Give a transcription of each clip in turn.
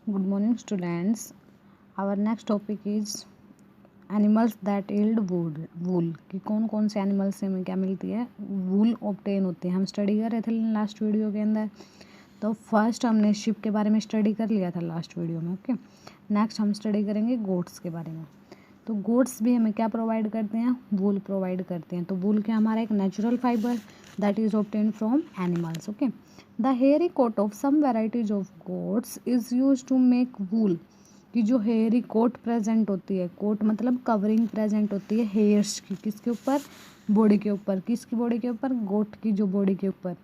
Good morning, students. Our next topic is animals that yield wool कि कौन कौन से एनिमल्स से हमें क्या मिलती है, वूल ऑब्टेन होती है. हम स्टडी कर रहे थे लास्ट वीडियो के अंदर. तो फर्स्ट हमने शिप के बारे में स्टडी कर लिया था लास्ट वीडियो में. ओके, नेक्स्ट हम स्टडी करेंगे गोट्स के बारे में. तो गोट्स भी हमें क्या प्रोवाइड करते हैं, वूल प्रोवाइड करते हैं. तो वूल क्या हमारा एक natural fibre that is obtain from animals. Okay, the hairy coat of some varieties of goats is use to make wool. कि जो हेयरी कोट प्रेजेंट होती है, कोट मतलब कवरिंग प्रेजेंट होती है हेयर्स की, किसके ऊपर, बॉडी के ऊपर. किसकी बॉडी के ऊपर, गोट की जो बॉडी के ऊपर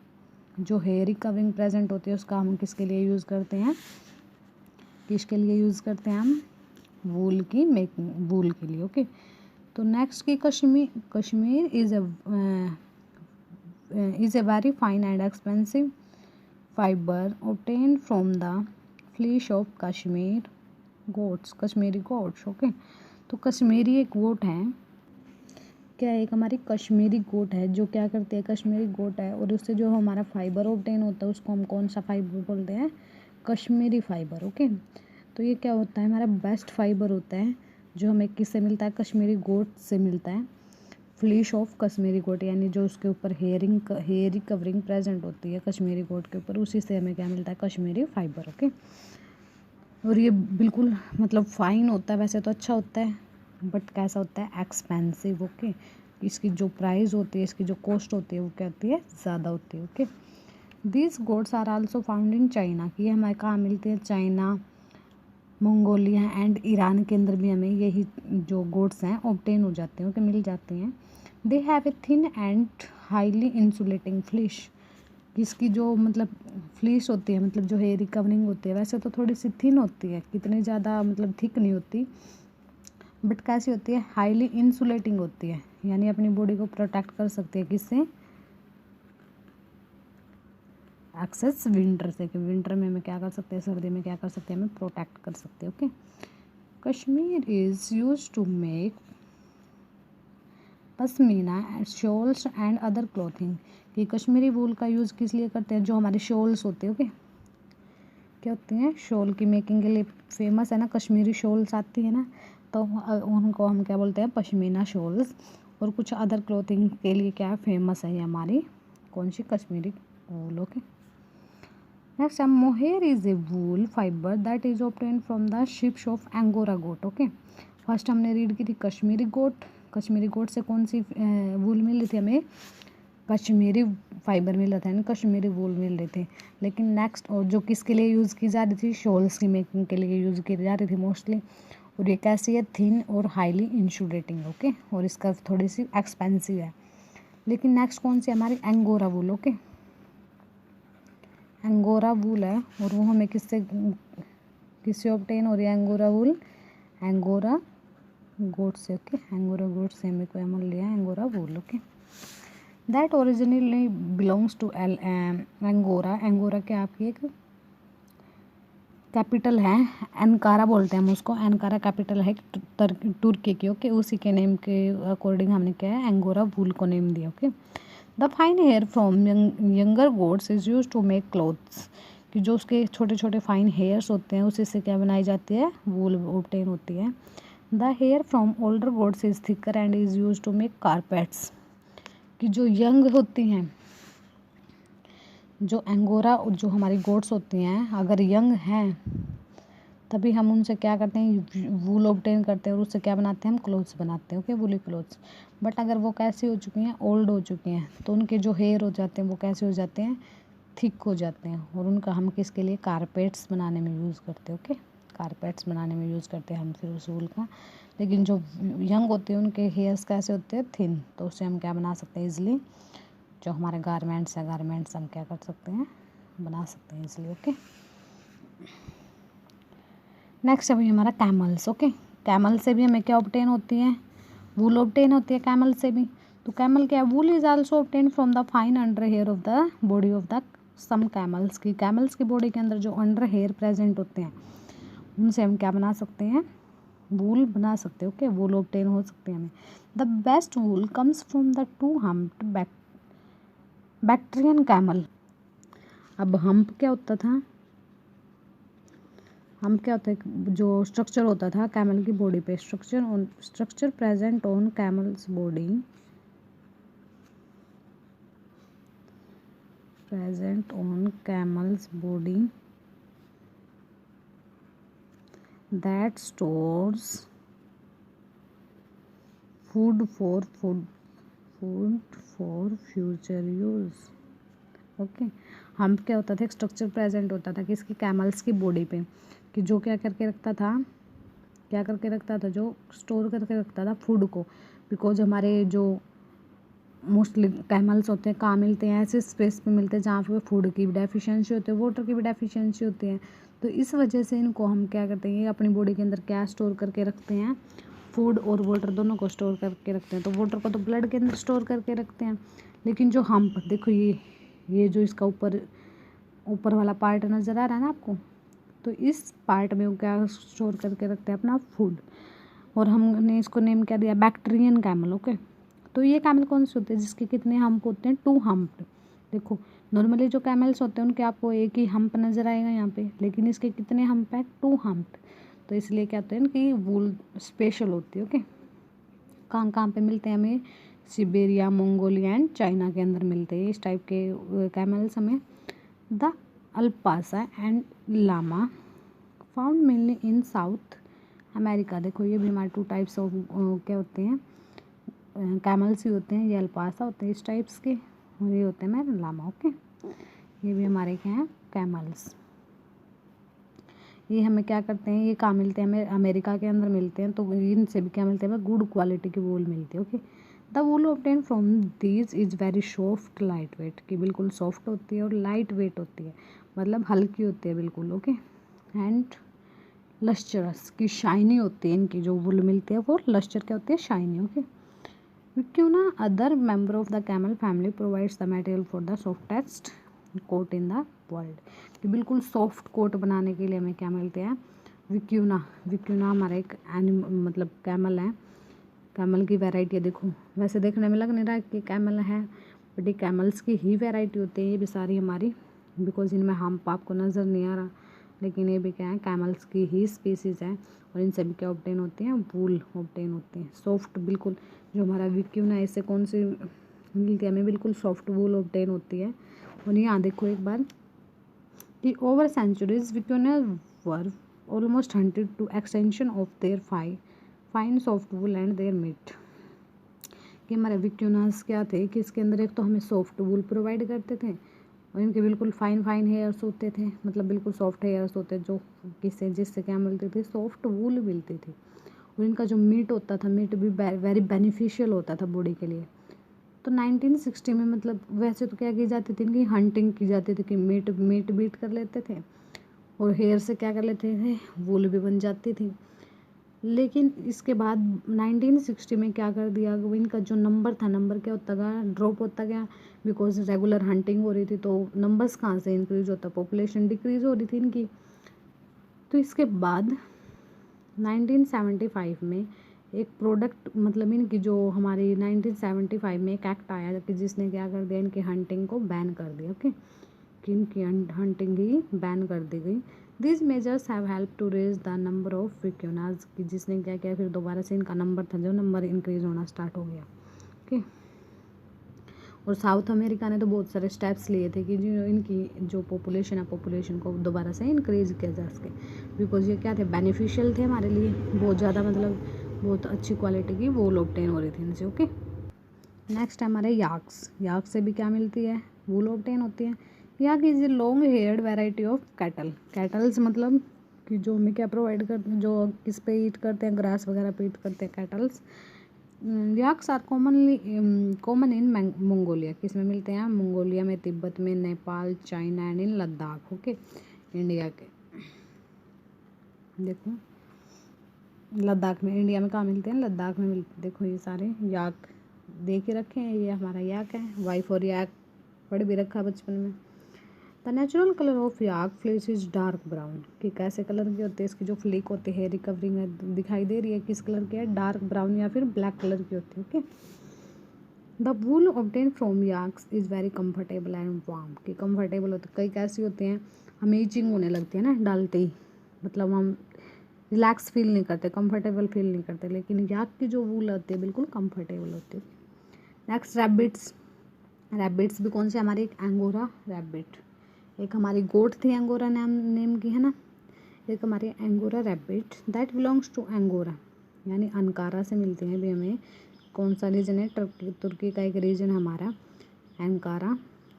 जो हेयरी कवरिंग प्रेजेंट होती है उसका हम किसके लिए यूज़ करते हैं, किसके लिए यूज़ करते हैं हम, वूल की मेकिंग, वूल के लिए. ओके, तो नेक्स्ट की cashmere is a very fine and expensive fibre obtained from the fleece of cashmere goats, Kashmiri goats. Okay, तो कश्मीरी एक गोट है, क्या एक हमारी कश्मीरी गोट है जो क्या करती है, कश्मीरी गोट है, और उससे जो हमारा फाइबर ऑब्टेन होता है उसको हम कौन सा फाइबर बोलते हैं, कश्मीरी फाइबर. ओके, तो ये क्या होता है, हमारा बेस्ट फाइबर होता है जो हमें किससे मिलता है, कश्मीरी गोट से मिलता है. फ्लीश ऑफ कश्मीरी गोट यानी जो उसके ऊपर हेयरी कवरिंग प्रेजेंट होती है कश्मीरी गोट के ऊपर, उसी से हमें क्या मिलता है, कश्मीरी फाइबर. ओके, और ये बिल्कुल मतलब फाइन होता है, वैसे तो अच्छा होता है बट कैसा होता है, एक्सपेंसिव. ओके, इसकी जो प्राइस होती है, इसकी जो कॉस्ट होती है वो क्या होती है, ज़्यादा होती है. Okay, this goats are also found in China, कि ये हमारे कहाँ मिलते हैं, चाइना, मंगोलिया एंड ईरान के अंदर भी हमें यही जो गोड्स हैं ऑब्टेन हो जाते हैं. ओके, मिल जाते हैं. They have a thin and highly insulating फ्लिश. इसकी जो मतलब फ्लीस होती है, मतलब जो हेयर कवरिंग होती है, वैसे तो थोड़ी सी थिन होती है, कितनी ज़्यादा मतलब थिक नहीं होती, बट कैसी होती है, हाईली इंसुलेटिंग होती है, यानी अपनी बॉडी को प्रोटेक्ट कर सकती है किससे, एक्सेस विंटर से. कि विंटर में हमें क्या कर सकते हैं, सर्दी में क्या कर सकते हैं, हमें प्रोटेक्ट कर सकते हैं. Okay, Kashmir is use to make pashmina shawls and other clothing. कि कश्मीरी वूल का यूज़ किस लिए करते हैं, जो हमारे शॉल्स होते हैं. ओके, क्या होती हैं, शॉल की मेकिंग के लिए फेमस है ना, कश्मीरी शॉल्स आती है ना, तो उनको हम क्या बोलते हैं, पश्मीना शॉल्स. और कुछ अदर क्लोथिंग के लिए क्या फेमस है, ये हमारी कौन सी, Kashmiri wool. Okay, next mohair is a wool fibre that is obtain from the ships of Angora goat. Okay, first हमने रीड की थी कश्मीरी गोट. कश्मीरी गोट से कौन सी वूल मिल रही थी हमें, कश्मीरी फाइबर मिल रहा था, यानी कश्मीरी वूल मिल रहे थे. लेकिन नेक्स्ट, और जो किसके लिए यूज़ की जा रही थी, शॉल्स की मेकिंग के लिए यूज़ की जा रही थी मोस्टली. और ये कैसी है, थिन और हाईली इंसुलेटिंग. ओके, और इसका थोड़ी सी एक्सपेंसिव है. लेकिन नेक्स्ट कौन सी हमारी, एंगोरा वूल. ओके, एंगोरा वूल है, और वो हमें किससे ऑब्टेन हो रही है, एंगोरा वूल, एंगोरा गोट से. ओके, एंगोरा गोट से हमें कोई मिल लिया Angora wool. Okay, that originally belongs to Angora. Angora क्या आपकी एक कैपिटल है, एनकारा बोलते हैं हम उसको, एनकारा कैपिटल है तुर्की की. ओके, उसी के नेम के अकॉर्डिंग हमने क्या है, एंगोरा वूल को नेम दिया. Okay, the fine hair from younger goats is use to make clothes. कि जो उसके छोटे छोटे फाइन हेयर्स होते हैं उसी से क्या बनाई जाती है, वूल ऑब्टेन होती है. The hair from older goats is thicker and is use to make carpets. कि जो यंग होती हैं, जो एंगोरा जो हमारी गोट्स होती हैं, अगर यंग हैं तभी हम उनसे क्या करते हैं, वूल ऑब्टेन करते हैं, और उससे क्या बनाते हैं, हम क्लोथ्स बनाते हैं. Okay, woolly clothes. बट अगर वो कैसी हो चुकी हैं, ओल्ड हो चुकी हैं, तो उनके जो हेयर हो जाते हैं वो कैसे हो जाते हैं, थिक हो जाते हैं, और उनका हम किसके लिए, कारपेट्स बनाने में यूज़ करते हैं. ओके, कारपेट्स बनाने में यूज़ करते हैं हम फिर उस वूल का. लेकिन जो यंग होते हैं उनके हेयर्स कैसे होते हैं, थिन, तो उससे हम क्या बना सकते हैं ईजिली, जो हमारे गारमेंट्स है, गारमेंट्स हम क्या कर सकते हैं, बना सकते हैं इसलिए. ओके, नेक्स्ट अभी हमारा कैमल्स. ओके, कैमल से भी हमें क्या ऑब्टेन होती है, वूल ऑब्टेन होती है कैमल से भी. तो कैमल क्या, wool is also obtain from the fine under hair of the body of the some camels. की कैमल्स की बॉडी के अंदर जो अंडर हेयर प्रेजेंट होते हैं उनसे हम क्या बना सकते हैं, वूल बना सकते हैं. ओके, वूल ऑब्टेन हो सकते हैं हमें. The best wool comes from the two humped Bactrian camel. अब हम्प क्या होता था, हम क्या होता है जो स्ट्रक्चर होता था कैमल की बॉडी पे, structure present on camel's body, present on camel's body that stores food for future use। Okay हम क्या होता था, एक स्ट्रक्चर प्रेजेंट होता था कि इसकी कैमल्स की बॉडी पे, कि जो क्या करके रखता था, जो स्टोर करके रखता था फूड को। बिकॉज हमारे जो मोस्टली कैमल्स होते हैं कहाँ मिलते हैं, ऐसे स्पेस पे मिलते हैं जहाँ पे फूड की भी डेफिशिएंसी होती है, वाटर की भी डेफिशिएंसी होती है। तो इस वजह से इनको हम क्या करते हैं, अपनी बॉडी के अंदर क्या स्टोर करके रखते हैं, फूड और वाटर दोनों को स्टोर करके रखते हैं। तो वाटर को तो ब्लड के अंदर स्टोर करके रखते हैं, लेकिन जो हम्प देखो, ये जो इसका ऊपर वाला पार्ट नज़र आ रहा है ना आपको, तो इस पार्ट में वो क्या स्टोर करके रखते हैं, अपना फूड। और हमने इसको नेम क्या दिया, बैक्टीरियन कैमल। ओके, तो ये कैमल कौन से होते हैं जिसके कितने हम्प होते हैं, 2 हम्प। देखो नॉर्मली जो कैमल्स होते हैं उनके आपको एक ही हम्प नज़र आएगा यहाँ पे, लेकिन इसके कितने हम्प है, 2 हम्प। तो इसलिए क्या होता है इनकी वूल स्पेशल होती है। ओके, कहाँ कहाँ पे मिलते हैं हमें, सिबेरिया, मंगोलिया एंड चाइना के अंदर मिलते हैं इस टाइप के कैमल्स हमें। The alpaca and llama found mainly in South America. देखो ये भी हमारे 2 टाइप्स ऑफ क्या होते हैं, कैमल्स ही होते हैं। ये अल्पासा होते हैं इस टाइप्स के, और ये होते हैं मेरे लामा। ओके, ये भी हमारे क्या हैं, कैमल्स। ये हमें क्या करते हैं, ये कहाँ मिलते हैं, हमें अमेरिका के अंदर मिलते हैं। तो इनसे भी क्या मिलते हैं, हमें गुड क्वालिटी की वूल मिलती है। Okay, the wool obtain from these is very soft light weight, की बिल्कुल सॉफ्ट होती है और लाइट वेट होती है, मतलब हल्की होती है बिल्कुल। ओके, एंड लस्चरस, की शाइनी होती है, इनकी जो वूल मिलती है वो लस्चर क्या होती है, shiny. Okay, Vicuna, other member of the camel family, provides the material for the softest coat in the world। कि बिल्कुल सॉफ्ट कोट बनाने के लिए हमें क्या मिलते हैं, विक्यूना हमारा एक मतलब कैमल है। कैमल की वैरायटी है, देखो वैसे देखने में लग नहीं रहा कि कैमल है, बट ये कैमल्स की ही वैरायटी होती है ये भी सारी हमारी, बिकॉज इनमें हम्प आपको नज़र नहीं आ रहा, लेकिन ये भी क्या है, कैमल्स की ही स्पीसीज़ है। और इनसे भी क्या ऑब्टेन होती हैं, वूल ऑब्टेन होती हैं सॉफ्ट, बिल्कुल जो हमारा विक्यूना है इससे कौन सी मिलती है हमें, बिल्कुल सॉफ्ट वूल ऑब्टेन होती है। और यहाँ देखो एक बार कि over centuries vicuna were almost hunted to extension of their fine soft wool and their meat. कि हमारे विक्यूनास क्या थे कि इसके अंदर एक तो हमें सॉफ्ट वूल प्रोवाइड करते थे, और इनके बिल्कुल फाइन हेयर्स होते थे, मतलब बिल्कुल सॉफ्ट हेयर्स होते जो जिससे क्या मिलती थी, सॉफ्ट वूल मिलती थी। और इनका जो मीट होता था, मीट भी वेरी बेनिफिशियल होता था बॉडी के लिए। तो 1960 में मतलब वैसे तो क्या की जाती थी, इनकी हंटिंग की जाती थी कि मीट बीट कर लेते थे, और हेयर से क्या कर लेते थे, वूल भी बन जाती थी। लेकिन इसके बाद 1960 में क्या कर दिया, इनका जो नंबर था, नंबर क्या होता गया, ड्रॉप होता गया, बिकॉज रेगुलर हंटिंग हो रही थी। तो नंबर्स कहाँ से इंक्रीज होता, पॉपुलेशन डिक्रीज हो रही थी इनकी। तो इसके बाद 1975 में एक प्रोडक्ट, मतलब इनकी जो हमारी 1975 में एक एक्ट आया कि जिसने क्या कर दिया, इनकी हंटिंग को बैन कर दिया। ओके, कि इनकी हंटिंग ही बैन कर दी गई। This measures have help to raise the number of vicunas, कि जिसने क्या किया, फिर दोबारा से इनका नंबर था जो नंबर इंक्रीज होना स्टार्ट हो गया। ओके, और साउथ अमेरिका ने तो बहुत सारे स्टेप्स लिए थे कि जो इनकी जो पॉपुलेशन है, पॉपुलेशन को दोबारा से इंक्रीज किया जा सके, बिकॉज ये क्या थे, बेनिफिशियल थे हमारे लिए बहुत ज़्यादा, मतलब बहुत अच्छी क्वालिटी की वूल ऑब्टेन हो रही थी इनसे। ओके, नेक्स्ट है हमारे याक से भी क्या मिलती है, वूल ऑब्टेन होती है। Yak is a long haired variety of cattles, मतलब कि जो हमें क्या प्रोवाइड करते हैं, जो किस पे ईट करते हैं, ग्रास वगैरह पे ईट करते हैं cattles. Yaks are common in Mongolia, किस में मिलते हैं, मंगोलिया में, तिब्बत में, Nepal, China and in Ladakh. Okay, India के देखो लद्दाख में, इंडिया में कहाँ मिलते हैं, लद्दाख में मिलते। देखो ये सारे याक देख ही रखे हैं, ये हमारा याक है, वाइफ और याक पढ़ भी रखा बचपन में। The natural colour of yak flesh is dark brown, कि कैसे कलर की होती है, इसकी जो फ्लिक होती है, रिकवरिंग है, दिखाई दे रही है, किस कलर की है, डार्क ब्राउन या फिर ब्लैक कलर की होती है। Okay, the wool obtain from yaks is very comfortable and warm, कि कंफर्टेबल होती, कई कैसी होती हैं, हमें इचिंग होने लगती है ना डालते ही, मतलब हम रिलैक्स फील नहीं करते, कंफर्टेबल फील नहीं करते, लेकिन याक की जो वूल होती है बिल्कुल कंफर्टेबल होती है। Next rabbits. रैबिट्स भी कौन से हमारी, एक एंगोरा रैबिट, एक हमारी गोट थी एंगोरा नेम की, है ना। एक हमारी Angora rabbit that belongs to Angora, यानी अंकारा से मिलती हैं भी हमें। कौन सा रीजन है, तुर्की का एक रीजन हमारा अंकारा,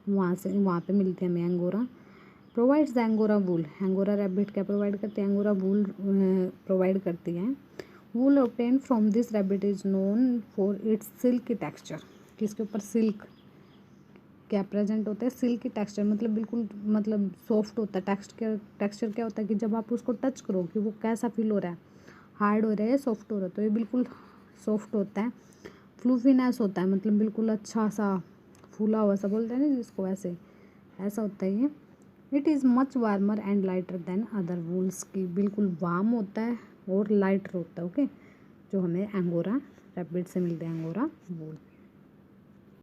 वहाँ पे मिलती है हमें Angora. Provides the Angora wool, Angora rabbit क्या प्रोवाइड करती है, एंगोरा वूल प्रोवाइड करती है। Wool obtain from this rabbit is known for its silky texture, किसके ऊपर सिल्क क्या प्रेजेंट होता है, सिल्की टेक्सचर, मतलब बिल्कुल मतलब सॉफ्ट होता है। टेक्सचर क्या होता है कि जब आप उसको टच करो कि वो कैसा फील हो रहा है, हार्ड हो रहा है या सॉफ्ट हो रहा है, तो ये बिल्कुल सॉफ्ट होता है। फ्लूफीनेस होता है, मतलब बिल्कुल अच्छा सा फूला हुआ सा बोलते हैं ना जिसको, वैसे ऐसा होता है ये। It is much warmer and lighter than other wools, की बिल्कुल वार्म होता है और लाइटर होता है। ओके, जो हमें एंगोरा रैबिट से मिलते हैं एंगोरा वूल।